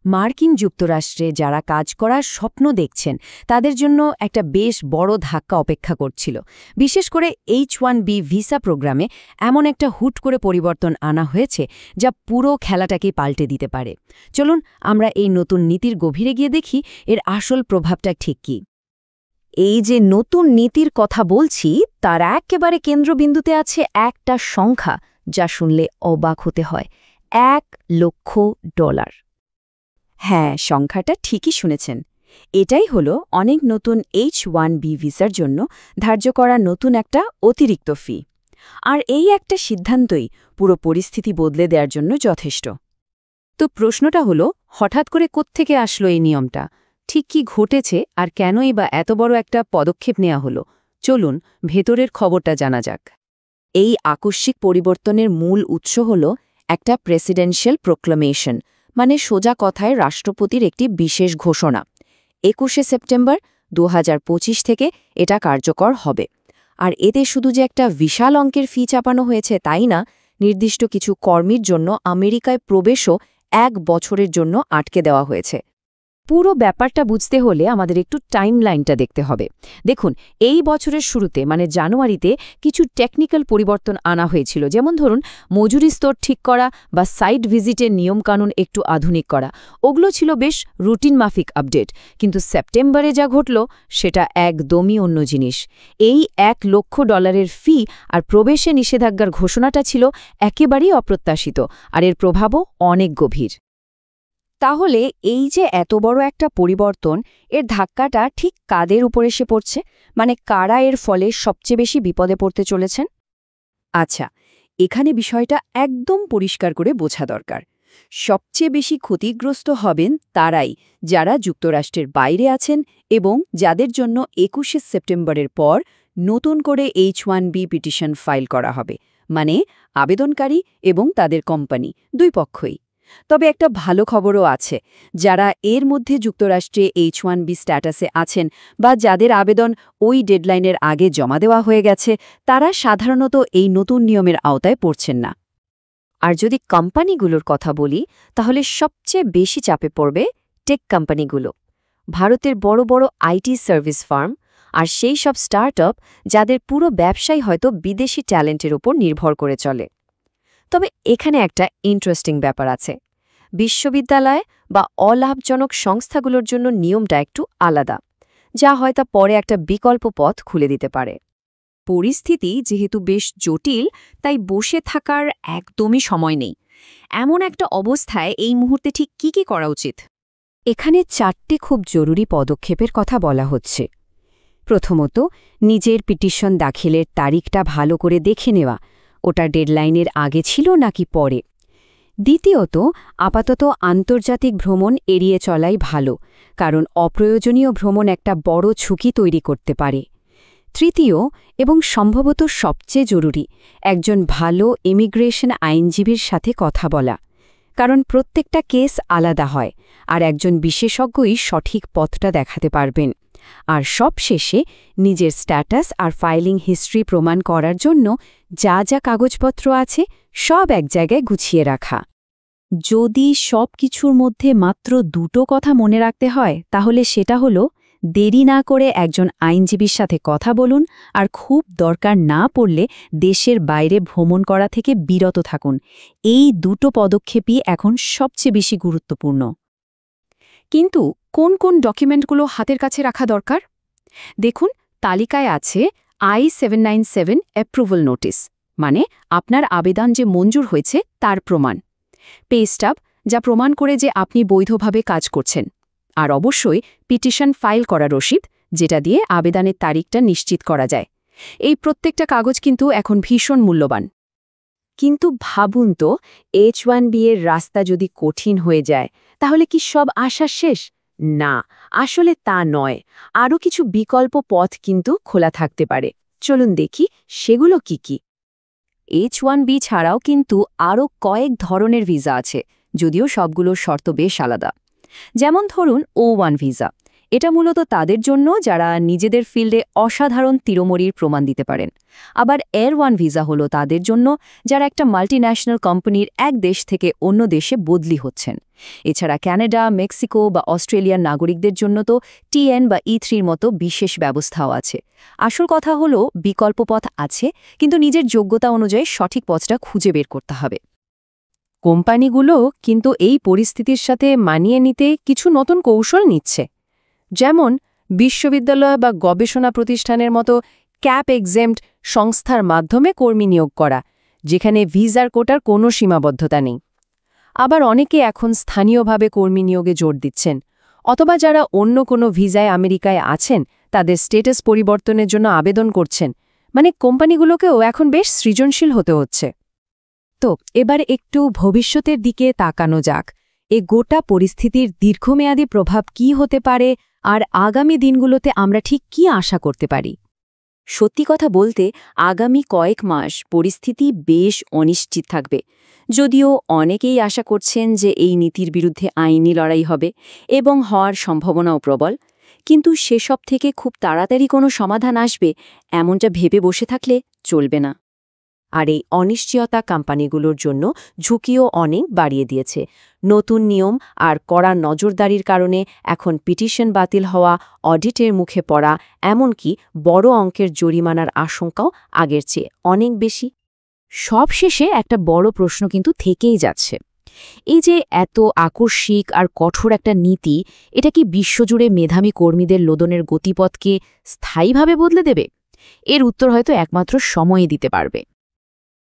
মার্কিন যুক্তরাষ্ট্রে যারা কাজ করার স্বপ্ন দেখছেন তাদের জন্য একটা বেশ বড় ধাক্কা অপেক্ষা করছিল। বিশেষ করে H-1B ভিসা প্রোগ্রামে এমন একটা হুট করে পরিবর্তন আনা হয়েছে যা পুরো খেলাটাকে পাল্টে দিতে পারে। চলুন আমরা এই নতুন নীতির গভীরে গিয়ে দেখি এর আসল প্রভাবটা ঠিক কী। এই যে নতুন নীতির কথা বলছি তার একেবারে কেন্দ্রবিন্দুতে আছে একটা সংখ্যা যা শুনলে অবাক হতে হয়, $1,00,000। হ্যাঁ, সংখ্যাটা ঠিকই শুনেছেন। এটাই হলো অনেক নতুন H-1B ভিসার জন্য ধার্য করা নতুন একটা অতিরিক্ত ফি। আর এই একটা সিদ্ধান্তই পুরো পরিস্থিতি বদলে দেওয়ার জন্য যথেষ্ট। তো প্রশ্নটা হলো, হঠাৎ করে কোত্থেকে আসলো এই নিয়মটা? ঠিক কি ঘটেছে আর কেনই বা এত বড় একটা পদক্ষেপ নেওয়া হলো? চলুন ভেতরের খবরটা জানা যাক। এই আকস্মিক পরিবর্তনের মূল উৎস হল একটা প্রেসিডেন্সিয়াল প্রোক্লামেশন, মানে সোজা কথায় রাষ্ট্রপতির একটি বিশেষ ঘোষণা। 21শে সেপ্টেম্বর 2025 থেকে এটা কার্যকর হবে। আর এতে শুধু যে একটা বিশাল অঙ্কের ফি চাপানো হয়েছে তাই না, নির্দিষ্ট কিছু কর্মীর জন্য আমেরিকায় প্রবেশও 1 বছরের জন্য আটকে দেওয়া হয়েছে। পুরো ব্যাপারটা বুঝতে হলে আমাদের একটু টাইমলাইনটা দেখতে হবে। দেখুন, এই বছরের শুরুতে মানে জানুয়ারিতে কিছু টেকনিক্যাল পরিবর্তন আনা হয়েছিল, যেমন ধরুন মজুরি স্তর ঠিক করা বা সাইট ভিজিটের নিয়মকানুন একটু আধুনিক করা। ওগুলো ছিল বেশ রুটিন মাফিক আপডেট। কিন্তু সেপ্টেম্বরে যা ঘটল সেটা একদমই অন্য জিনিস। এই $1,00,000 ফি আর প্রবেশে নিষেধাজ্ঞার ঘোষণাটা ছিল একেবারেই অপ্রত্যাশিত, আর এর প্রভাবও অনেক গভীর। তাহলে এই যে এত বড় একটা পরিবর্তন, এর ধাক্কাটা ঠিক কাদের উপর এসে পড়ছে? মানে কারা এর ফলে সবচেয়ে বেশি বিপদে পড়তে চলেছেন? আচ্ছা, এখানে বিষয়টা একদম পরিষ্কার করে বোঝা দরকার। সবচেয়ে বেশি ক্ষতিগ্রস্ত হবেন তারাই যারা যুক্তরাষ্ট্রের বাইরে আছেন এবং যাদের জন্য 21শে সেপ্টেম্বরের পর নতুন করে H-1B পিটিশন ফাইল করা হবে, মানে আবেদনকারী এবং তাদের কোম্পানি দুই পক্ষই। তবে একটা ভালো খবরও আছে, যারা এর মধ্যে যুক্তরাষ্ট্রে H-1B স্ট্যাটাসে আছেন বা যাদের আবেদন ওই ডেডলাইনের আগে জমা দেওয়া হয়ে গেছে, তারা সাধারণত এই নতুন নিয়মের আওতায় পড়ছেন না। আর যদি কোম্পানিগুলোর কথা বলি, তাহলে সবচেয়ে বেশি চাপে পড়বে টেক কোম্পানিগুলো, ভারতের বড় বড় আইটি সার্ভিস ফার্ম আর সেই সব স্টার্টআপ যাদের পুরো ব্যবসায় হয়তো বিদেশি ট্যালেন্টের উপর নির্ভর করে চলে। তবে এখানে একটা ইন্টারেস্টিং ব্যাপার আছে। বিশ্ববিদ্যালয় বা অলাভজনক সংস্থাগুলোর জন্য নিয়মটা একটু আলাদা, যা হয়তো পরে একটা বিকল্প পথ খুলে দিতে পারে। পরিস্থিতি যেহেতু বেশ জটিল, তাই বসে থাকার একদমই সময় নেই। এমন একটা অবস্থায় এই মুহূর্তে ঠিক কি করা উচিত? এখানে 4টে খুব জরুরি পদক্ষেপের কথা বলা হচ্ছে। প্রথমত, নিজের পিটিশন দাখিলের তারিখটা ভালো করে দেখে নেওয়া, ওটা ডেডলাইনের আগে ছিল নাকি পরে। দ্বিতীয়ত, আপাতত আন্তর্জাতিক ভ্রমণ এড়িয়ে চলাই ভালো, কারণ অপ্রয়োজনীয় ভ্রমণ একটা বড় ঝুঁকি তৈরি করতে পারে। তৃতীয় এবং সম্ভবত সবচেয়ে জরুরি, একজন ভালো ইমিগ্রেশন আইনজীবীর সাথে কথা বলা, কারণ প্রত্যেকটা কেস আলাদা হয় আর একজন বিশেষজ্ঞই সঠিক পথটা দেখাতে পারবেন। আর সবশেষে, নিজের স্ট্যাটাস আর ফাইলিং হিস্ট্রি প্রমাণ করার জন্য যা যা কাগজপত্র আছে সব এক জায়গায় গুছিয়ে রাখা। যদি সব কিছুর মধ্যে মাত্র 2টো কথা মনে রাখতে হয়, তাহলে সেটা হলো, দেরি না করে একজন আইনজীবীর সাথে কথা বলুন আর খুব দরকার না পড়লে দেশের বাইরে ভ্রমণ করা থেকে বিরত থাকুন। এই 2টো পদক্ষেপই এখন সবচেয়ে বেশি গুরুত্বপূর্ণ। কিন্তু কোন কোন ডকুমেন্টগুলো হাতের কাছে রাখা দরকার? দেখুন, তালিকায় আছে I-797 অ্যাপ্রুভাল নোটিস, মানে আপনার আবেদন যে মঞ্জুর হয়েছে তার প্রমাণ। পে স্টাব, যা প্রমাণ করে যে আপনি বৈধভাবে কাজ করছেন। আর অবশ্যই পিটিশন ফাইল করা রসিদ, যেটা দিয়ে আবেদনের তারিখটা নিশ্চিত করা যায়। এই প্রত্যেকটা কাগজ কিন্তু এখন ভীষণ মূল্যবান। কিন্তু ভাবুন তো, H-1B এর রাস্তা যদি কঠিন হয়ে যায়, তাহলে কি সব আশা শেষ? না, আসলে তা নয়। আরও কিছু বিকল্প পথ কিন্তু খোলা থাকতে পারে। চলুন দেখি সেগুলো কি কি। H-1B ছাড়াও কিন্তু আরও কয়েক ধরনের ভিসা আছে, যদিও সবগুলোর শর্ত বেশ আলাদা। যেমন ধরুন O-1 ভিসা। এটা মূলত তাদের জন্য যারা নিজেদের ফিল্ডে অসাধারণ তীরমরির প্রমাণ দিতে পারেন। আবার এয়ার ওয়ান ভিসা হলো তাদের জন্য যারা একটা মাল্টিন্যাশনাল কোম্পানির এক দেশ থেকে অন্য দেশে বদলি হচ্ছেন। এছাড়া কানাডা, মেক্সিকো বা অস্ট্রেলিয়ার নাগরিকদের জন্য তো টিএন বা E3-র মতো বিশেষ ব্যবস্থাও আছে। আসল কথা হলো বিকল্প পথ আছে, কিন্তু নিজের যোগ্যতা অনুযায়ী সঠিক পথটা খুঁজে বের করতে হবে। কোম্পানিগুলো কিন্তু এই পরিস্থিতির সাথে মানিয়ে নিতে কিছু নতুন কৌশল নিচ্ছে। যেমন বিশ্ববিদ্যালয় বা গবেষণা প্রতিষ্ঠানের মতো ক্যাপ এক্সেম্পট সংস্থার মাধ্যমে কর্মী নিয়োগ করা, যেখানে ভিসার কোটার কোনো সীমাবদ্ধতা নেই। আবার অনেকে এখন স্থানীয়ভাবে কর্মী নিয়োগে জোর দিচ্ছেন, অথবা যারা অন্য কোনো ভিসায় আমেরিকায় আছেন তাদের স্ট্যাটাস পরিবর্তনের জন্য আবেদন করছেন। মানে কোম্পানিগুলোকেও এখন বেশ সৃজনশীল হতে হচ্ছে। তো এবার একটু ভবিষ্যতের দিকে তাকানো যাক। এ গোটা পরিস্থিতির দীর্ঘমেয়াদী প্রভাব কি হতে পারে, আর আগামী দিনগুলোতে আমরা ঠিক কি আশা করতে পারি? সত্যি কথা বলতে আগামী কয়েক মাস পরিস্থিতি বেশ অনিশ্চিত থাকবে। যদিও অনেকেই আশা করছেন যে এই নীতির বিরুদ্ধে আইনি লড়াই হবে এবং হওয়ার সম্ভাবনাও প্রবল, কিন্তু সেসব থেকে খুব তাড়াতাড়ি কোনো সমাধান আসবে এমনটা ভেবে বসে থাকলে চলবে না। আর এই অনিশ্চয়তা কোম্পানিগুলোর জন্য ঝুঁকিও অনেক বাড়িয়ে দিয়েছে। নতুন নিয়ম আর কড়া নজরদারির কারণে এখন পিটিশন বাতিল হওয়া, অডিটের মুখে পড়া, এমনকি বড় অঙ্কের জরিমানার আশঙ্কাও আগের চেয়ে অনেক বেশি। সবশেষে একটা বড় প্রশ্ন কিন্তু থেকেই যাচ্ছে। এই যে এত আকস্মিক আর কঠোর একটা নীতি, এটা কি বিশ্বজুড়ে মেধাবী কর্মীদের লোদনের গতিপথকে স্থায়ীভাবে বদলে দেবে? এর উত্তর হয়তো একমাত্র সময়ই দিতে পারবে।